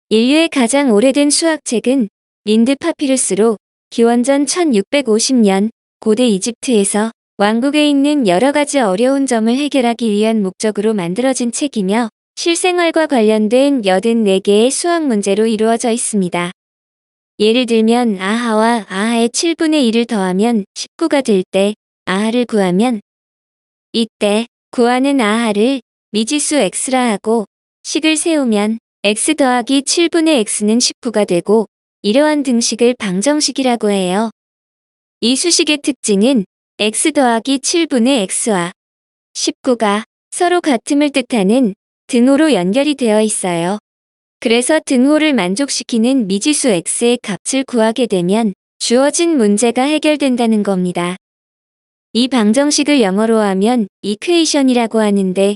인류의 가장 오래된 수학책은 린드 파피루스로 기원전 1650년 고대 이집트에서 왕국에 있는 여러 가지 어려운 점을 해결하기 위한 목적으로 만들어진 책이며 실생활과 관련된 84개의 수학 문제로 이루어져 있습니다. 예를 들면 아하와 아하의 7분의 1을 더하면 19가 될 때 아하를 구하면, 이때 구하는 아하를 미지수 x라 하고 식을 세우면 x 더하기 7분의 x는 19가 되고, 이러한 등식을 방정식이라고 해요. 이 수식의 특징은 x 더하기 7분의 x와 19가 서로 같음을 뜻하는 등호로 연결이 되어 있어요. 그래서 등호를 만족시키는 미지수 x의 값을 구하게 되면 주어진 문제가 해결된다는 겁니다. 이 방정식을 영어로 하면 equation이라고 하는데,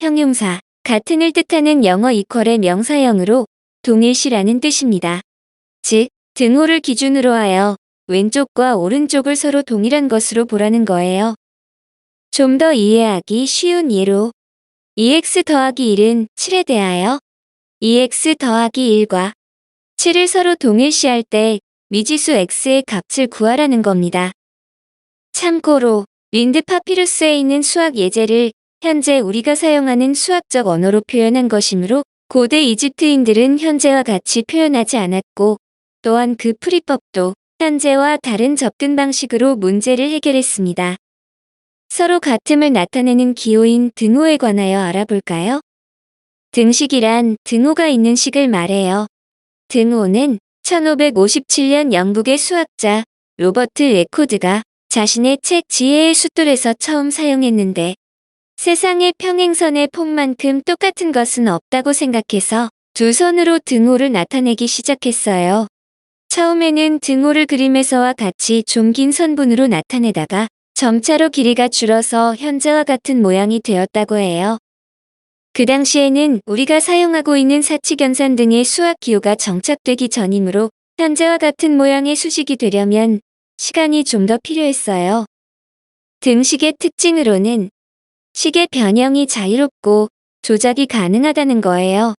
형용사 같은을 뜻하는 영어 equal의 명사형으로 동일시라는 뜻입니다. 즉, 등호를 기준으로 하여 왼쪽과 오른쪽을 서로 동일한 것으로 보라는 거예요. 좀 더 이해하기 쉬운 예로 2x 더하기 1은 7에 대하여 2x 더하기 1과 7을 서로 동일시할 때 미지수 x의 값을 구하라는 겁니다. 참고로 린드 파피루스에 있는 수학 예제를 현재 우리가 사용하는 수학적 언어로 표현한 것이므로 고대 이집트인들은 현재와 같이 표현하지 않았고, 또한 그 풀이법도 현재와 다른 접근 방식으로 문제를 해결했습니다. 서로 같음을 나타내는 기호인 등호에 관하여 알아볼까요? 등식이란 등호가 있는 식을 말해요. 등호는 1557년 영국의 수학자 로버트 레코드가 자신의 책 지혜의 숫돌에서 처음 사용했는데, 세상의 평행선의 폭만큼 똑같은 것은 없다고 생각해서 두 손으로 등호를 나타내기 시작했어요. 처음에는 등호를 그림에서와 같이 좀 긴 선분으로 나타내다가 점차로 길이가 줄어서 현재와 같은 모양이 되었다고 해요. 그 당시에는 우리가 사용하고 있는 사칙연산 등의 수학 기호가 정착되기 전이므로 현재와 같은 모양의 수식이 되려면 시간이 좀 더 필요했어요. 등식의 특징으로는 식의 변형이 자유롭고 조작이 가능하다는 거예요.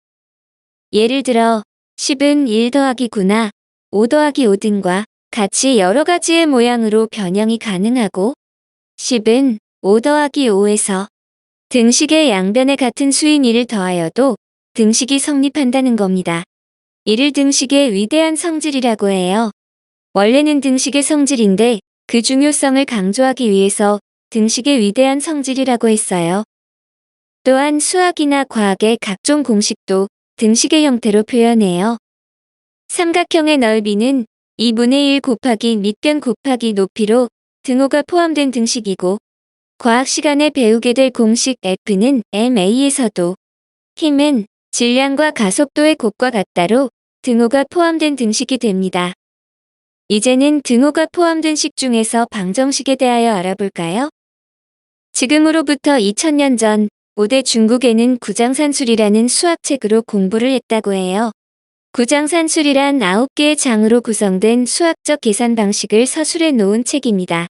예를 들어 10은 1 더하기 9나 5 더하기 5 등과 같이 여러 가지의 모양으로 변형이 가능하고, 10은 5 더하기 5에서 등식의 양변에 같은 수인 1을 더하여도 등식이 성립한다는 겁니다. 이를 등식의 위대한 성질이라고 해요. 원래는 등식의 성질인데 그 중요성을 강조하기 위해서 등식의 위대한 성질이라고 했어요. 또한 수학이나 과학의 각종 공식도 등식의 형태로 표현해요. 삼각형의 넓이는 2분의 1 곱하기 밑변 곱하기 높이로 등호가 포함된 등식이고, 과학 시간에 배우게 될 공식 F는 ma에서도 힘은 질량과 가속도의 곱과 같다로 등호가 포함된 등식이 됩니다. 이제는 등호가 포함된 식 중에서 방정식에 대하여 알아볼까요? 지금으로부터 2000년 전 고대 중국에는 구장산술이라는 수학책으로 공부를 했다고 해요. 구장산술이란 9개의 장으로 구성된 수학적 계산 방식을 서술해 놓은 책입니다.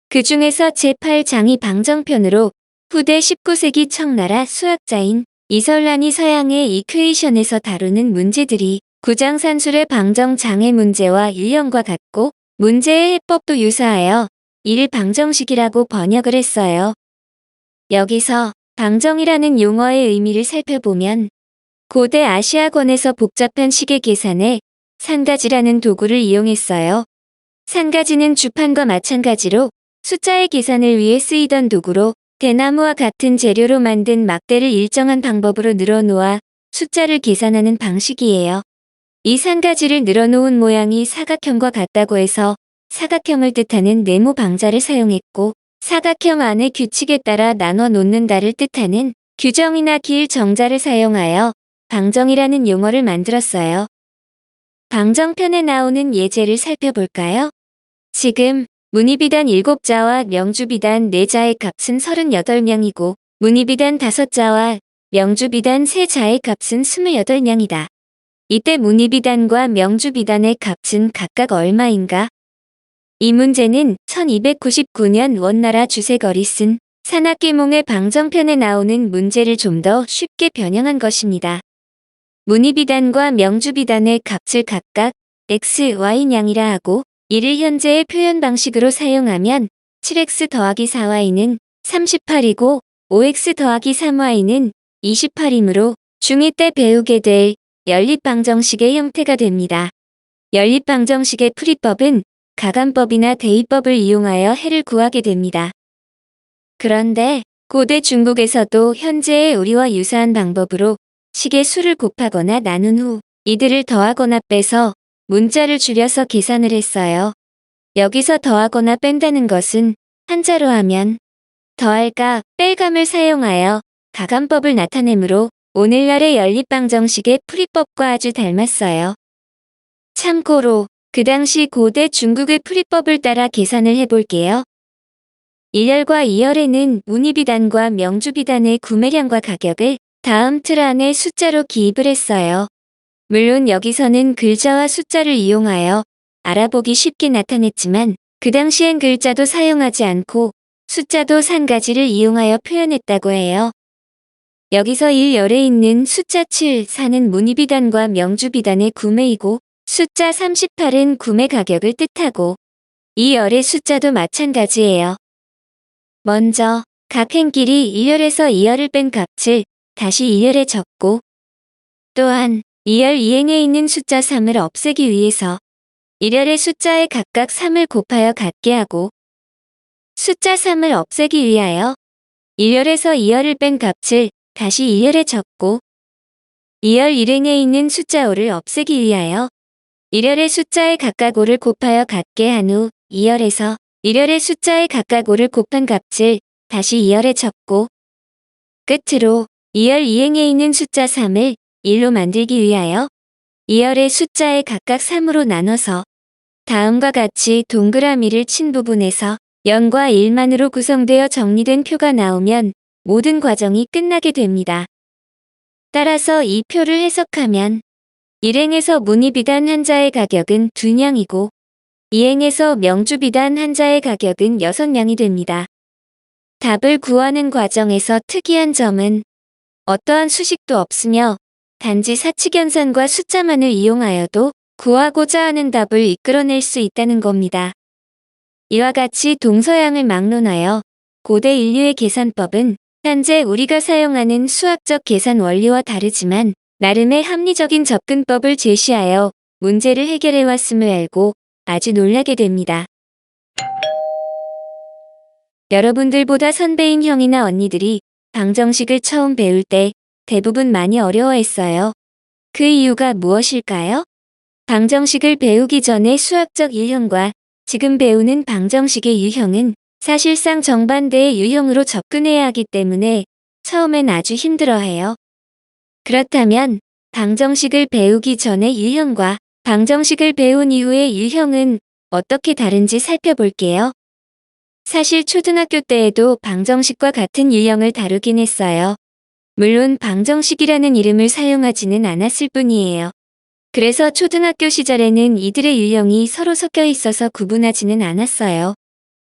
그 중에서 제8장이 방정편으로 후대 19세기 청나라 수학자인 이설란이 서양의 이퀘이션에서 다루는 문제들이 구장산술의 방정장의 문제와 일형과 같고 문제의 해법도 유사하여 이를 방정식이라고 번역을 했어요. 여기서 방정이라는 용어의 의미를 살펴보면 고대 아시아권에서 복잡한 식의 계산에 산가지라는 도구를 이용했어요. 산가지는 주판과 마찬가지로 숫자의 계산을 위해 쓰이던 도구로, 대나무와 같은 재료로 만든 막대를 일정한 방법으로 늘어놓아 숫자를 계산하는 방식이에요. 이 산가지를 늘어놓은 모양이 사각형과 같다고 해서 사각형을 뜻하는 네모 방자를 사용했고, 사각형 안의 규칙에 따라 나눠 놓는다를 뜻하는 규정이나 길 정자를 사용하여 방정이라는 용어를 만들었어요. 방정편에 나오는 예제를 살펴볼까요? 지금 문이비단 7자와 명주비단 4자의 값은 38명이고 문이비단 5자와 명주비단 3자의 값은 28명이다. 이때 문이비단과 명주비단의 값은 각각 얼마인가? 이 문제는 1299년 원나라 주세걸이 쓴 산악계몽의 방정편에 나오는 문제를 좀 더 쉽게 변형한 것입니다. 문의비단과 명주비단의 값을 각각 x, y량이라 하고 이를 현재의 표현 방식으로 사용하면 7x 더하기 4y는 38이고 5x 더하기 3y는 28이므로 중2 때 배우게 될 연립방정식의 형태가 됩니다. 연립방정식의 풀이법은 가감법이나 대입법을 이용하여 해를 구하게 됩니다. 그런데 고대 중국에서도 현재의 우리와 유사한 방법으로 식의 수를 곱하거나 나눈 후 이들을 더하거나 빼서 문자를 줄여서 계산을 했어요. 여기서 더하거나 뺀다는 것은 한자로 하면 더할까 뺄감을 사용하여 가감법을 나타내므로 오늘날의 연립방정식의 풀이법과 아주 닮았어요. 참고로 그 당시 고대 중국의 풀이법을 따라 계산을 해볼게요. 1열과 2열에는 문의비단과 명주비단의 구매량과 가격을 다음 틀 안에 숫자로 기입을 했어요. 물론 여기서는 글자와 숫자를 이용하여 알아보기 쉽게 나타냈지만 그 당시엔 글자도 사용하지 않고 숫자도 산가지를 이용하여 표현했다고 해요. 여기서 1열에 있는 숫자 7, 4는 문의비단과 명주비단의 구매이고 숫자 38은 구매 가격을 뜻하고 2열의 숫자도 마찬가지예요. 먼저 각 행끼리 1열에서 2열을 뺀 값을 다시 2열에 적고 또한 2열 이행에 있는 숫자 3을 없애기 위해서 1열의 숫자에 각각 3을 곱하여 같게 하고 숫자 3을 없애기 위하여 1열에서 2열을 뺀 값을 다시 2열에 적고 2열 일행에 있는 숫자 5를 없애기 위하여 1열의 숫자에 각각 5를 곱하여 같게 한 후 2열에서 1열의 숫자에 각각 5를 곱한 값을 다시 2열에 적고 끝으로 2열 이행에 있는 숫자 3을 1로 만들기 위하여 2열의 숫자에 각각 3으로 나눠서 다음과 같이 동그라미를 친 부분에서 0과 1만으로 구성되어 정리된 표가 나오면 모든 과정이 끝나게 됩니다. 따라서 이 표를 해석하면 1행에서 문의비단 한자의 가격은 2냥이고 2행에서 명주비단 한자의 가격은 6냥이 됩니다. 답을 구하는 과정에서 특이한 점은 어떠한 수식도 없으며 단지 사칙연산과 숫자만을 이용하여도 구하고자 하는 답을 이끌어낼 수 있다는 겁니다. 이와 같이 동서양을 막론하여 고대 인류의 계산법은 현재 우리가 사용하는 수학적 계산 원리와 다르지만 나름의 합리적인 접근법을 제시하여 문제를 해결해왔음을 알고 아주 놀라게 됩니다. 여러분들보다 선배인 형이나 언니들이 방정식을 처음 배울 때 대부분 많이 어려워했어요. 그 이유가 무엇일까요? 방정식을 배우기 전에 수학적 유형과 지금 배우는 방정식의 유형은 사실상 정반대의 유형으로 접근해야 하기 때문에 처음엔 아주 힘들어해요. 그렇다면 방정식을 배우기 전의 유형과 방정식을 배운 이후의 유형은 어떻게 다른지 살펴볼게요. 사실 초등학교 때에도 방정식과 같은 유형을 다루긴 했어요. 물론 방정식이라는 이름을 사용하지는 않았을 뿐이에요. 그래서 초등학교 시절에는 이들의 유형이 서로 섞여 있어서 구분하지는 않았어요.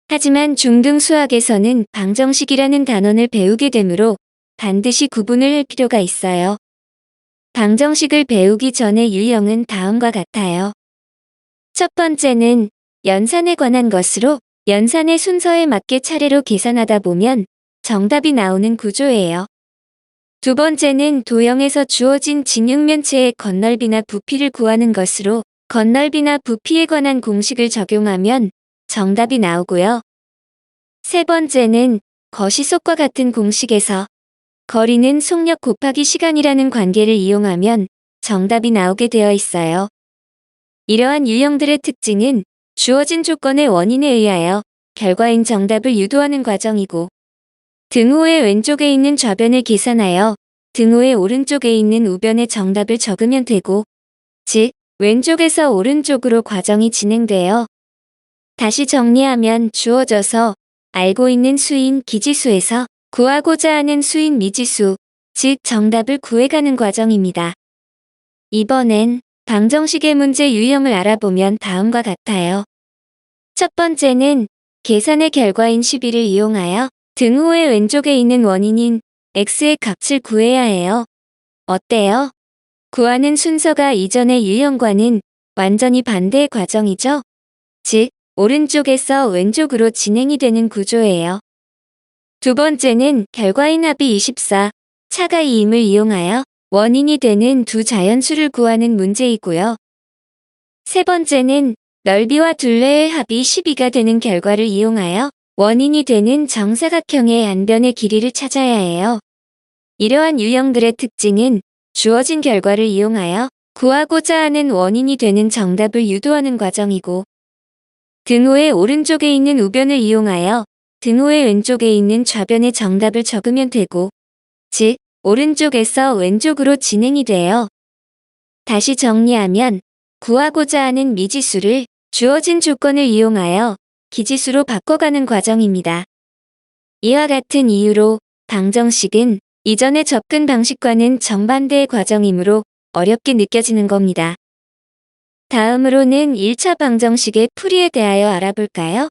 하지만 중등 수학에서는 방정식이라는 단원을 배우게 되므로 반드시 구분을 할 필요가 있어요. 방정식을 배우기 전의 유형은 다음과 같아요. 첫 번째는 연산에 관한 것으로 연산의 순서에 맞게 차례로 계산하다 보면 정답이 나오는 구조예요. 두 번째는 도형에서 주어진 직육면체의 건널비나 부피를 구하는 것으로 건널비나 부피에 관한 공식을 적용하면 정답이 나오고요. 세 번째는 거시속과 같은 공식에서 거리는 속력 곱하기 시간이라는 관계를 이용하면 정답이 나오게 되어 있어요. 이러한 유형들의 특징은 주어진 조건의 원인에 의하여 결과인 정답을 유도하는 과정이고 등호의 왼쪽에 있는 좌변을 계산하여 등호의 오른쪽에 있는 우변의 정답을 적으면 되고 즉 왼쪽에서 오른쪽으로 과정이 진행되어 다시 정리하면 주어져서 알고 있는 수인 기지수에서 구하고자 하는 수인 미지수, 즉 정답을 구해가는 과정입니다. 이번엔 방정식의 문제 유형을 알아보면 다음과 같아요. 첫 번째는 계산의 결과인 11을 이용하여 등호의 왼쪽에 있는 원인인 x의 값을 구해야 해요. 어때요? 구하는 순서가 이전의 유형과는 완전히 반대의 과정이죠. 즉, 오른쪽에서 왼쪽으로 진행이 되는 구조예요. 두 번째는 결과인 합이 24, 차가 2임을 이용하여 원인이 되는 두 자연수를 구하는 문제이고요. 세 번째는 넓이와 둘레의 합이 12가 되는 결과를 이용하여 원인이 되는 정사각형의 안변의 길이를 찾아야 해요. 이러한 유형들의 특징은 주어진 결과를 이용하여 구하고자 하는 원인이 되는 정답을 유도하는 과정이고, 등호의 오른쪽에 있는 우변을 이용하여 등호의 왼쪽에 있는 좌변의 정답을 적으면 되고, 즉, 오른쪽에서 왼쪽으로 진행이 돼요. 다시 정리하면 구하고자 하는 미지수를 주어진 조건을 이용하여 기지수로 바꿔가는 과정입니다. 이와 같은 이유로 방정식은 이전의 접근 방식과는 정반대의 과정이므로 어렵게 느껴지는 겁니다. 다음으로는 1차 방정식의 풀이에 대하여 알아볼까요?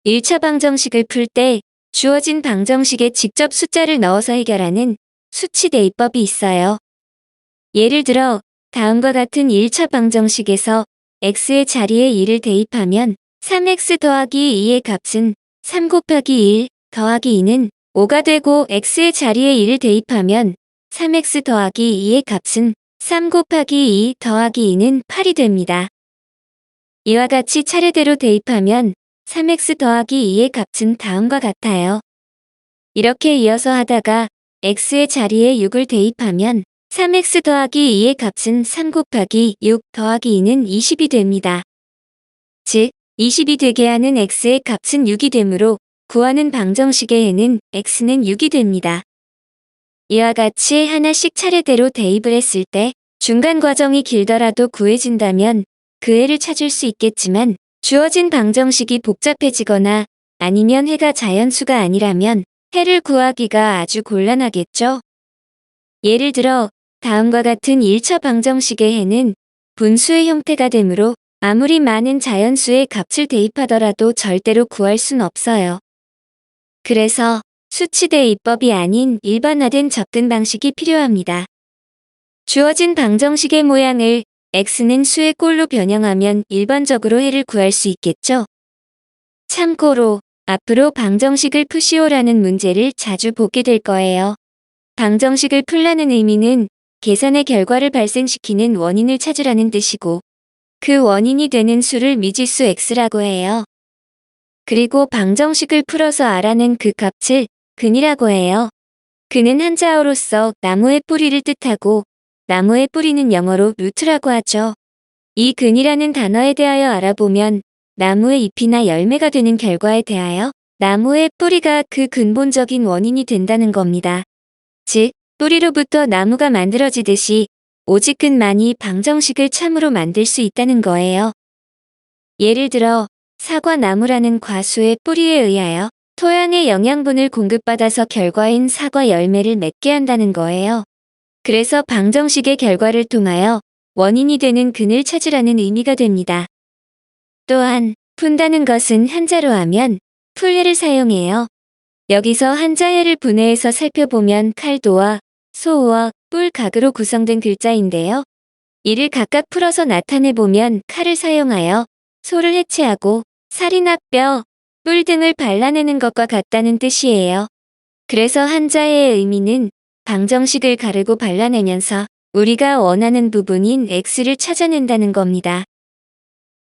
1차 방정식을 풀 때 주어진 방정식에 직접 숫자를 넣어서 해결하는 수치 대입법이 있어요. 예를 들어 다음과 같은 1차 방정식에서 x의 자리에 2를 대입하면 3x 더하기 2의 값은 3 곱하기 1 더하기 2는 5가 되고, x의 자리에 2를 대입하면 3x 더하기 2의 값은 3 곱하기 2 더하기 2는 8이 됩니다. 이와 같이 차례대로 대입하면 3x 더하기 2의 값은 다음과 같아요. 이렇게 이어서 하다가 x의 자리에 6을 대입하면 3x 더하기 2의 값은 3 곱하기 6 더하기 2는 20이 됩니다. 즉, 20이 되게 하는 x의 값은 6이 되므로 구하는 방정식의 해는 x는 6이 됩니다. 이와 같이 하나씩 차례대로 대입을 했을 때 중간 과정이 길더라도 구해진다면 그 해를 찾을 수 있겠지만, 주어진 방정식이 복잡해지거나 아니면 해가 자연수가 아니라면 해를 구하기가 아주 곤란하겠죠. 예를 들어 다음과 같은 1차 방정식의 해는 분수의 형태가 되므로 아무리 많은 자연수의 값을 대입하더라도 절대로 구할 순 없어요. 그래서 수치 대입법이 아닌 일반화된 접근 방식이 필요합니다. 주어진 방정식의 모양을 x는 수의 꼴로 변형하면 일반적으로 해를 구할 수 있겠죠. 참고로 앞으로 방정식을 푸시오라는 문제를 자주 보게 될 거예요. 방정식을 풀라는 의미는 계산의 결과를 발생시키는 원인을 찾으라는 뜻이고, 그 원인이 되는 수를 미지수 x라고 해요. 그리고 방정식을 풀어서 알아낸 그 값을 근이라고 해요. 근은 한자어로서 나무의 뿌리를 뜻하고, 나무의 뿌리는 영어로 루트라고 하죠. 이 근이라는 단어에 대하여 알아보면 나무의 잎이나 열매가 되는 결과에 대하여 나무의 뿌리가 그 근본적인 원인이 된다는 겁니다. 즉, 뿌리로부터 나무가 만들어지듯이 오직 근만이 방정식을 참으로 만들 수 있다는 거예요. 예를 들어 사과나무라는 과수의 뿌리에 의하여 토양의 영양분을 공급받아서 결과인 사과 열매를 맺게 한다는 거예요. 그래서 방정식의 결과를 통하여 원인이 되는 근을 찾으라는 의미가 됩니다. 또한 푼다는 것은 한자로 하면 풀해를 사용해요. 여기서 한자해를 분해해서 살펴보면 칼도와 소와 뿔 각으로 구성된 글자인데요. 이를 각각 풀어서 나타내보면 칼을 사용하여 소를 해체하고 살이나 뼈, 뿔 등을 발라내는 것과 같다는 뜻이에요. 그래서 한자해의 의미는 방정식을 가르고 발라내면서 우리가 원하는 부분인 x를 찾아낸다는 겁니다.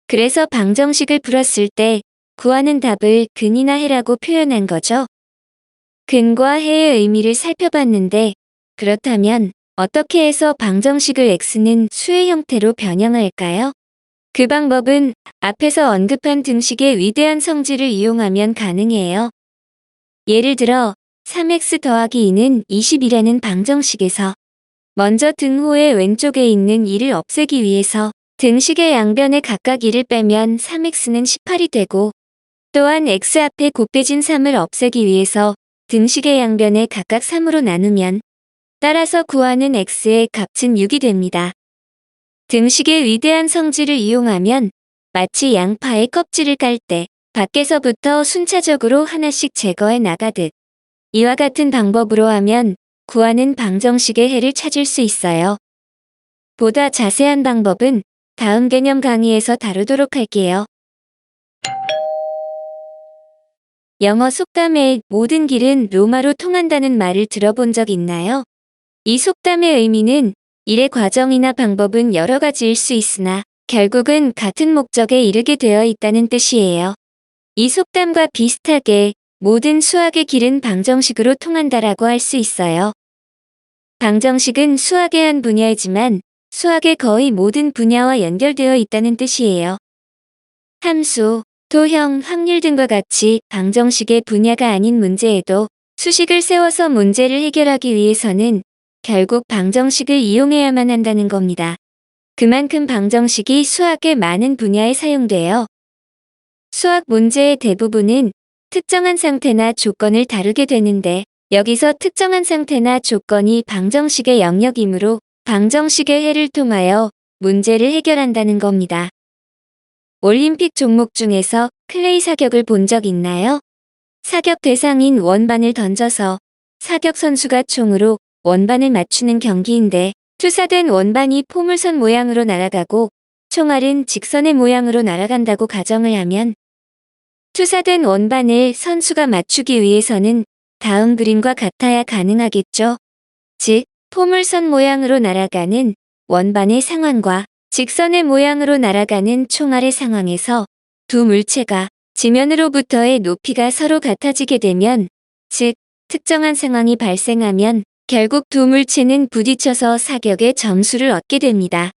그래서 방정식을 풀었을 때 구하는 답을 근이나 해라고 표현한 거죠. 근과 해의 의미를 살펴봤는데, 그렇다면 어떻게 해서 방정식을 x는 수의 형태로 변형할까요? 그 방법은 앞에서 언급한 등식의 위대한 성질을 이용하면 가능해요. 예를 들어 3x 더하기 2는 20이라는 방정식에서 먼저 등호의 왼쪽에 있는 2를 없애기 위해서 등식의 양변에 각각 2를 빼면 3x는 18이 되고, 또한 x 앞에 곱해진 3을 없애기 위해서 등식의 양변에 각각 3으로 나누면 따라서 구하는 x의 값은 6이 됩니다. 등식의 위대한 성질을 이용하면 마치 양파의 껍질을 깔 때 밖에서부터 순차적으로 하나씩 제거해 나가듯 이와 같은 방법으로 하면 구하는 방정식의 해를 찾을 수 있어요. 보다 자세한 방법은 다음 개념 강의에서 다루도록 할게요. 영어 속담에 모든 길은 로마로 통한다는 말을 들어본 적 있나요? 이 속담의 의미는 일의 과정이나 방법은 여러 가지일 수 있으나 결국은 같은 목적에 이르게 되어 있다는 뜻이에요. 이 속담과 비슷하게 모든 수학의 길은 방정식으로 통한다라고 할 수 있어요. 방정식은 수학의 한 분야이지만 수학의 거의 모든 분야와 연결되어 있다는 뜻이에요. 함수, 도형, 확률 등과 같이 방정식의 분야가 아닌 문제에도 수식을 세워서 문제를 해결하기 위해서는 결국 방정식을 이용해야만 한다는 겁니다. 그만큼 방정식이 수학의 많은 분야에 사용돼요. 수학 문제의 대부분은 특정한 상태나 조건을 다루게 되는데 여기서 특정한 상태나 조건이 방정식의 영역이므로 방정식의 해를 통하여 문제를 해결한다는 겁니다. 올림픽 종목 중에서 클레이 사격을 본 적 있나요? 사격 대상인 원반을 던져서 사격 선수가 총으로 원반을 맞추는 경기인데 투사된 원반이 포물선 모양으로 날아가고 총알은 직선의 모양으로 날아간다고 가정을 하면 투사된 원반을 선수가 맞추기 위해서는 다음 그림과 같아야 가능하겠죠. 즉, 포물선 모양으로 날아가는 원반의 상황과 직선의 모양으로 날아가는 총알의 상황에서 두 물체가 지면으로부터의 높이가 서로 같아지게 되면, 즉, 특정한 상황이 발생하면 결국 두 물체는 부딪혀서 사격의 점수를 얻게 됩니다.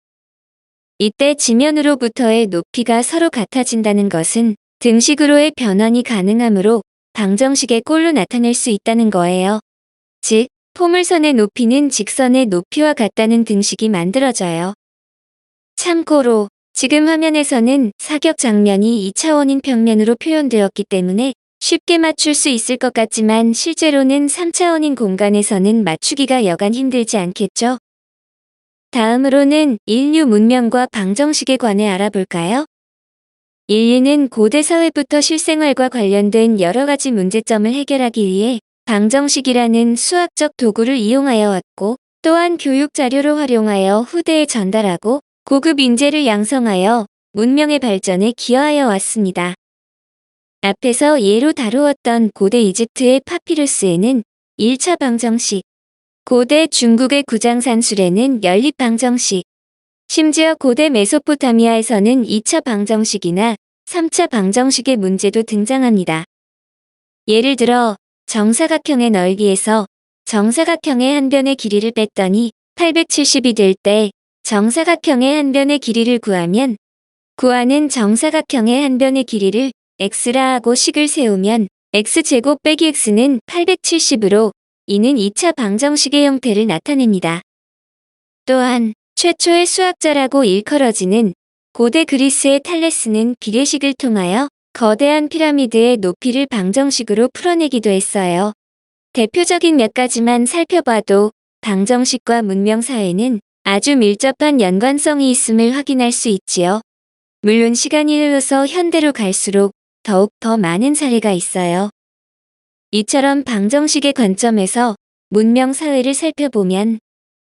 이때 지면으로부터의 높이가 서로 같아진다는 것은 등식으로의 변환이 가능하므로 방정식의 꼴로 나타낼 수 있다는 거예요. 즉, 포물선의 높이는 직선의 높이와 같다는 등식이 만들어져요. 참고로 지금 화면에서는 사격 장면이 2차원인 평면으로 표현되었기 때문에 쉽게 맞출 수 있을 것 같지만 실제로는 3차원인 공간에서는 맞추기가 여간 힘들지 않겠죠? 다음으로는 인류 문명과 방정식에 관해 알아볼까요? 인류는 고대 사회부터 실생활과 관련된 여러 가지 문제점을 해결하기 위해 방정식이라는 수학적 도구를 이용하여 왔고, 또한 교육 자료로 활용하여 후대에 전달하고 고급 인재를 양성하여 문명의 발전에 기여하여 왔습니다. 앞에서 예로 다루었던 고대 이집트의 파피루스에는 1차 방정식, 고대 중국의 구장산술에는 연립 방정식, 심지어 고대 메소포타미아에서는 2차 방정식이나 3차 방정식의 문제도 등장합니다. 예를 들어 정사각형의 넓이에서 정사각형의 한 변의 길이를 뺐더니 870이 될 때 정사각형의 한 변의 길이를 구하면, 구하는 정사각형의 한 변의 길이를 x라 하고 식을 세우면 x제곱 빼기 x는 870으로 이는 2차 방정식의 형태를 나타냅니다. 또한 최초의 수학자라고 일컬어지는 고대 그리스의 탈레스는 비례식을 통하여 거대한 피라미드의 높이를 방정식으로 풀어내기도 했어요. 대표적인 몇 가지만 살펴봐도 방정식과 문명사회는 아주 밀접한 연관성이 있음을 확인할 수 있지요. 물론 시간이 흘러서 현대로 갈수록 더욱 더 많은 사례가 있어요. 이처럼 방정식의 관점에서 문명사회를 살펴보면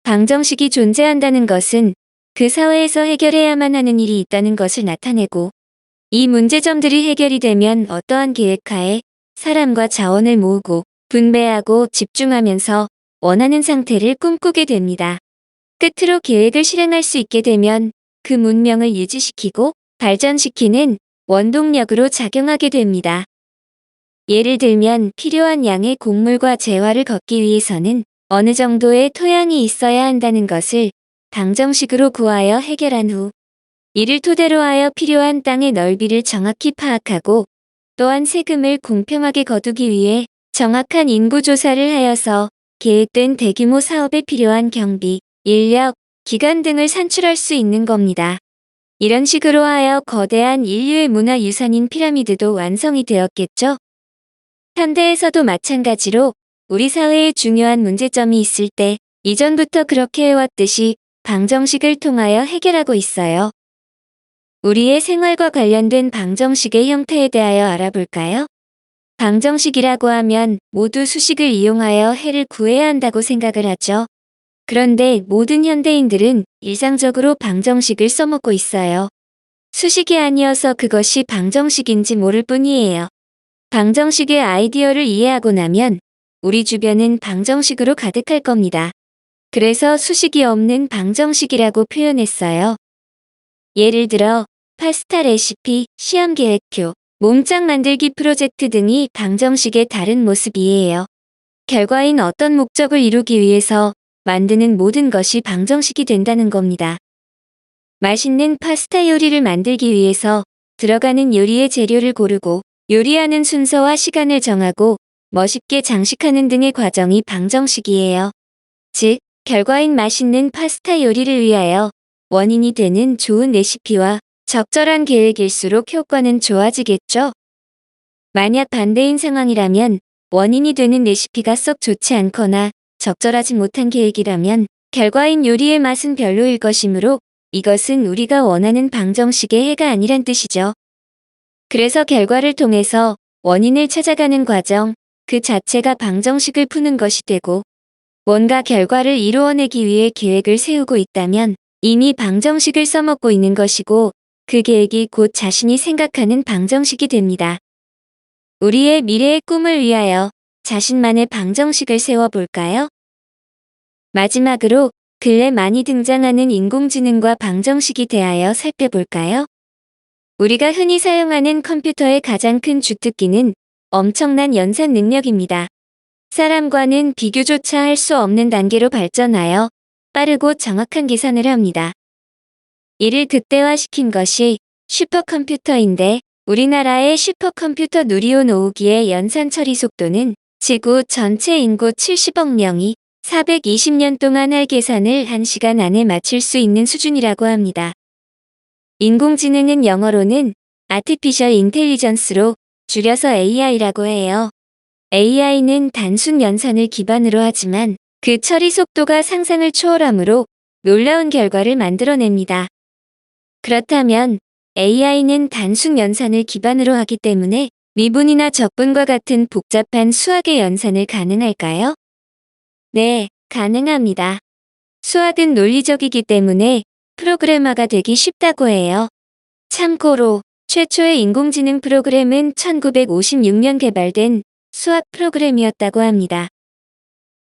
방정식이 존재한다는 것은 그 사회에서 해결해야만 하는 일이 있다는 것을 나타내고, 이 문제점들이 해결이 되면 어떠한 계획하에 사람과 자원을 모으고 분배하고 집중하면서 원하는 상태를 꿈꾸게 됩니다. 끝으로 계획을 실행할 수 있게 되면 그 문명을 유지시키고 발전시키는 원동력으로 작용하게 됩니다. 예를 들면 필요한 양의 곡물과 재화를 걷기 위해서는 어느 정도의 토양이 있어야 한다는 것을 방정식으로 구하여 해결한 후 이를 토대로 하여 필요한 땅의 넓이를 정확히 파악하고, 또한 세금을 공평하게 거두기 위해 정확한 인구 조사를 하여서 계획된 대규모 사업에 필요한 경비, 인력, 기간 등을 산출할 수 있는 겁니다. 이런 식으로 하여 거대한 인류의 문화유산인 피라미드도 완성이 되었겠죠? 현대에서도 마찬가지로 우리 사회에 중요한 문제점이 있을 때 이전부터 그렇게 해왔듯이 방정식을 통하여 해결하고 있어요. 우리의 생활과 관련된 방정식의 형태에 대하여 알아볼까요? 방정식이라고 하면 모두 수식을 이용하여 해를 구해야 한다고 생각을 하죠. 그런데 모든 현대인들은 일상적으로 방정식을 써먹고 있어요. 수식이 아니어서 그것이 방정식인지 모를 뿐이에요. 방정식의 아이디어를 이해하고 나면 우리 주변은 방정식으로 가득할 겁니다. 그래서 수식이 없는 방정식이라고 표현했어요. 예를 들어 파스타 레시피, 시험 계획표, 몸짱 만들기 프로젝트 등이 방정식의 다른 모습이에요. 결과인 어떤 목적을 이루기 위해서 만드는 모든 것이 방정식이 된다는 겁니다. 맛있는 파스타 요리를 만들기 위해서 들어가는 요리의 재료를 고르고 요리하는 순서와 시간을 정하고 멋있게 장식하는 등의 과정이 방정식이에요. 즉, 결과인 맛있는 파스타 요리를 위하여 원인이 되는 좋은 레시피와 적절한 계획일수록 효과는 좋아지겠죠? 만약 반대인 상황이라면 원인이 되는 레시피가 썩 좋지 않거나 적절하지 못한 계획이라면 결과인 요리의 맛은 별로일 것이므로 이것은 우리가 원하는 방정식의 해가 아니란 뜻이죠. 그래서 결과를 통해서 원인을 찾아가는 과정, 그 자체가 방정식을 푸는 것이 되고 뭔가 결과를 이루어내기 위해 계획을 세우고 있다면 이미 방정식을 써먹고 있는 것이고 그 계획이 곧 자신이 생각하는 방정식이 됩니다. 우리의 미래의 꿈을 위하여 자신만의 방정식을 세워볼까요? 마지막으로 근래 많이 등장하는 인공지능과 방정식에 대하여 살펴볼까요? 우리가 흔히 사용하는 컴퓨터의 가장 큰 주특기는 엄청난 연산 능력입니다. 사람과는 비교조차 할 수 없는 단계로 발전하여 빠르고 정확한 계산을 합니다. 이를 극대화시킨 것이 슈퍼컴퓨터인데 우리나라의 슈퍼컴퓨터 누리호 5기의 연산 처리 속도는 지구 전체 인구 70억 명이 420년 동안 할 계산을 1시간 안에 마칠 수 있는 수준이라고 합니다. 인공지능은 영어로는 Artificial Intelligence로 줄여서 AI라고 해요. AI는 단순 연산을 기반으로 하지만 그 처리 속도가 상상을 초월하므로 놀라운 결과를 만들어냅니다. 그렇다면 AI는 단순 연산을 기반으로 하기 때문에 미분이나 적분과 같은 복잡한 수학의 연산을 가능할까요? 네, 가능합니다. 수학은 논리적이기 때문에 프로그래머가 되기 쉽다고 해요. 참고로 최초의 인공지능 프로그램은 1956년 개발된 수학 프로그램이었다고 합니다.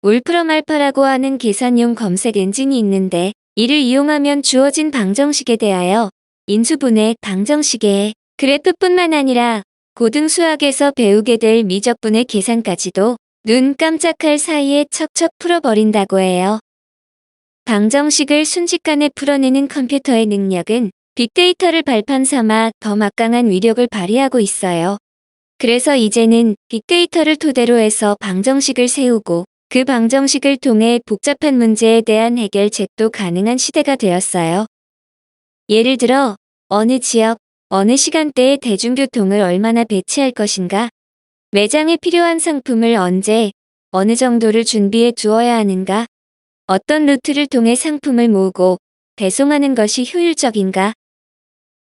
울프럼 알파라고 하는 계산용 검색 엔진이 있는데 이를 이용하면 주어진 방정식에 대하여 인수분해 방정식의 그래프뿐만 아니라 고등수학에서 배우게 될 미적분의 계산까지도 눈 깜짝할 사이에 척척 풀어버린다고 해요. 방정식을 순식간에 풀어내는 컴퓨터의 능력은 빅데이터를 발판 삼아 더 막강한 위력을 발휘하고 있어요. 그래서 이제는 빅데이터를 토대로 해서 방정식을 세우고 그 방정식을 통해 복잡한 문제에 대한 해결책도 가능한 시대가 되었어요. 예를 들어 어느 지역, 어느 시간대에 대중교통을 얼마나 배치할 것인가, 매장에 필요한 상품을 언제, 어느 정도를 준비해 두어야 하는가, 어떤 루트를 통해 상품을 모으고 배송하는 것이 효율적인가.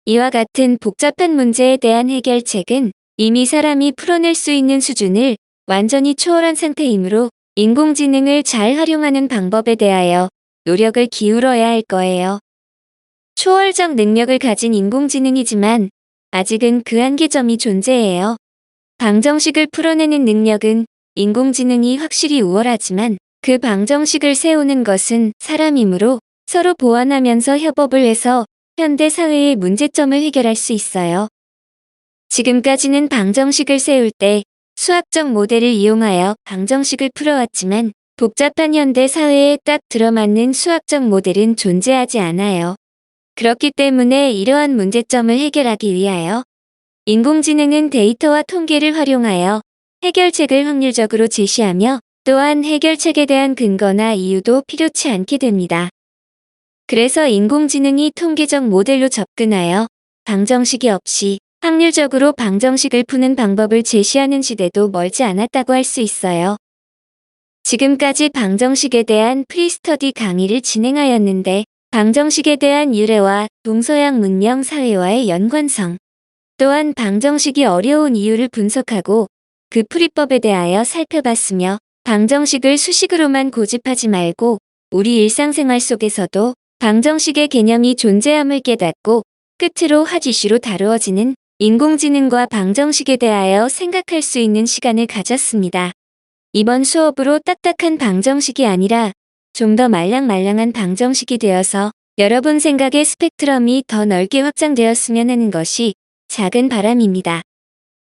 이와 같은 복잡한 문제에 대한 해결책은 이미 사람이 풀어낼 수 있는 수준을 완전히 초월한 상태이므로 인공지능을 잘 활용하는 방법에 대하여 노력을 기울여야 할 거예요. 초월적 능력을 가진 인공지능이지만 아직은 그 한계점이 존재해요. 방정식을 풀어내는 능력은 인공지능이 확실히 우월하지만 그 방정식을 세우는 것은 사람이므로 서로 보완하면서 협업을 해서 현대 사회의 문제점을 해결할 수 있어요. 지금까지는 방정식을 세울 때 수학적 모델을 이용하여 방정식을 풀어왔지만 복잡한 현대 사회에 딱 들어맞는 수학적 모델은 존재하지 않아요. 그렇기 때문에 이러한 문제점을 해결하기 위하여 인공지능은 데이터와 통계를 활용하여 해결책을 확률적으로 제시하며 또한 해결책에 대한 근거나 이유도 필요치 않게 됩니다. 그래서 인공지능이 통계적 모델로 접근하여 방정식이 없이 확률적으로 방정식을 푸는 방법을 제시하는 시대도 멀지 않았다고 할 수 있어요. 지금까지 방정식에 대한 프리스터디 강의를 진행하였는데 방정식에 대한 유래와 동서양 문명 사회와의 연관성, 또한 방정식이 어려운 이유를 분석하고 그 풀이법에 대하여 살펴봤으며 방정식을 수식으로만 고집하지 말고 우리 일상생활 속에서도 방정식의 개념이 존재함을 깨닫고 끝으로 핫 이슈로 다루어지는 인공지능과 방정식에 대하여 생각할 수 있는 시간을 가졌습니다. 이번 수업으로 딱딱한 방정식이 아니라 좀 더 말랑말랑한 방정식이 되어서 여러분 생각의 스펙트럼이 더 넓게 확장되었으면 하는 것이 작은 바람입니다.